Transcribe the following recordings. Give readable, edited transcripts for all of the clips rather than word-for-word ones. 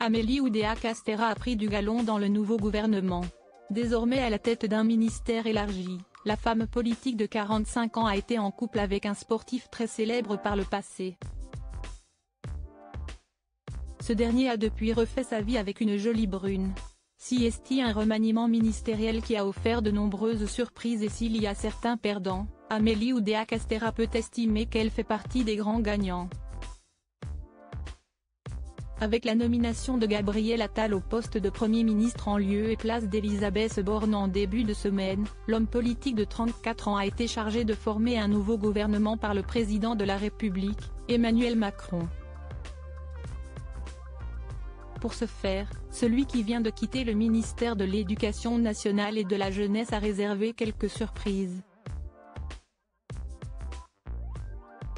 Amélie Oudéa Castéra a pris du galon dans le nouveau gouvernement. Désormais à la tête d'un ministère élargi, la femme politique de 45 ans a été en couple avec un sportif très célèbre par le passé. Ce dernier a depuis refait sa vie avec une jolie brune. Si est un remaniement ministériel qui a offert de nombreuses surprises et s'il y a certains perdants, Amélie Oudéa Castéra peut estimer qu'elle fait partie des grands gagnants. Avec la nomination de Gabriel Attal au poste de Premier ministre en lieu et place d'Elisabeth Borne en début de semaine, l'homme politique de 34 ans a été chargé de former un nouveau gouvernement par le président de la République, Emmanuel Macron. Pour ce faire, celui qui vient de quitter le ministère de l'Éducation nationale et de la jeunesse a réservé quelques surprises.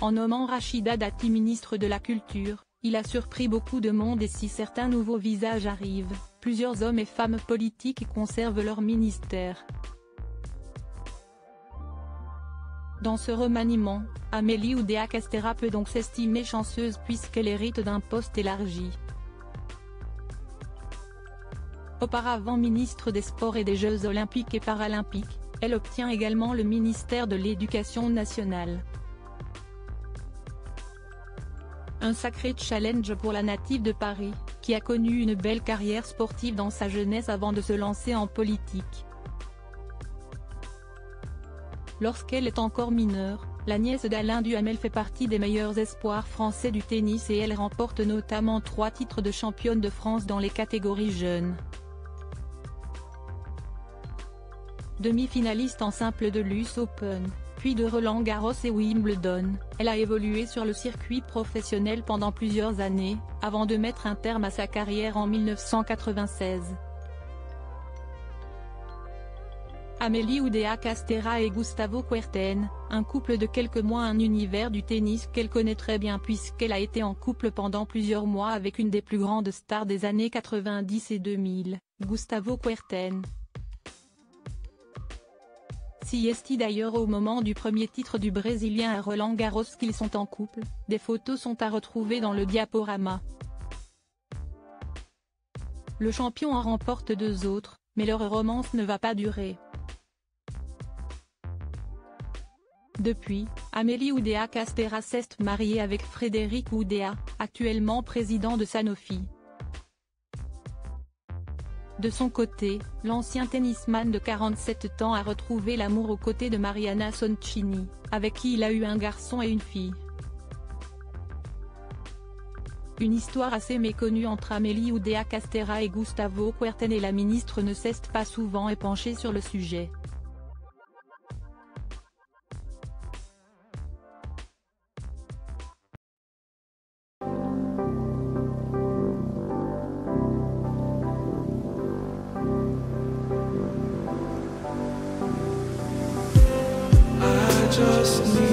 En nommant Rachida Dati ministre de la Culture, il a surpris beaucoup de monde et si certains nouveaux visages arrivent, plusieurs hommes et femmes politiques conservent leur ministère. Dans ce remaniement, Amélie Oudéa Castéra peut donc s'estimer chanceuse puisqu'elle hérite d'un poste élargi. Auparavant ministre des Sports et des Jeux Olympiques et Paralympiques, elle obtient également le ministère de l'Éducation nationale. Un sacré challenge pour la native de Paris, qui a connu une belle carrière sportive dans sa jeunesse avant de se lancer en politique. Lorsqu'elle est encore mineure, la nièce d'Alain Duhamel fait partie des meilleurs espoirs français du tennis et elle remporte notamment 3 titres de championne de France dans les catégories jeunes. Demi-finaliste en simple de l'US Open, puis de Roland-Garros et Wimbledon, elle a évolué sur le circuit professionnel pendant plusieurs années, avant de mettre un terme à sa carrière en 1996. Amélie Oudéa Castéra et Gustavo Kuerten, un couple de quelques mois, un univers du tennis qu'elle connaît très bien puisqu'elle a été en couple pendant plusieurs mois avec une des plus grandes stars des années 90 et 2000, Gustavo Kuerten. Si est d'ailleurs au moment du premier titre du Brésilien à Roland-Garros qu'ils sont en couple, des photos sont à retrouver dans le diaporama. Le champion en remporte 2 autres, mais leur romance ne va pas durer. Depuis, Amélie Oudéa Castéra s'est mariée avec Frédéric Oudéa, actuellement président de Sanofi. De son côté, l'ancien tennisman de 47 ans a retrouvé l'amour aux côtés de Mariana Soncini, avec qui il a eu un garçon et une fille. Une histoire assez méconnue entre Amélie Oudéa Castéra et Gustavo Kuerten et la ministre ne s'est pas souvent épanchée sur le sujet. Just need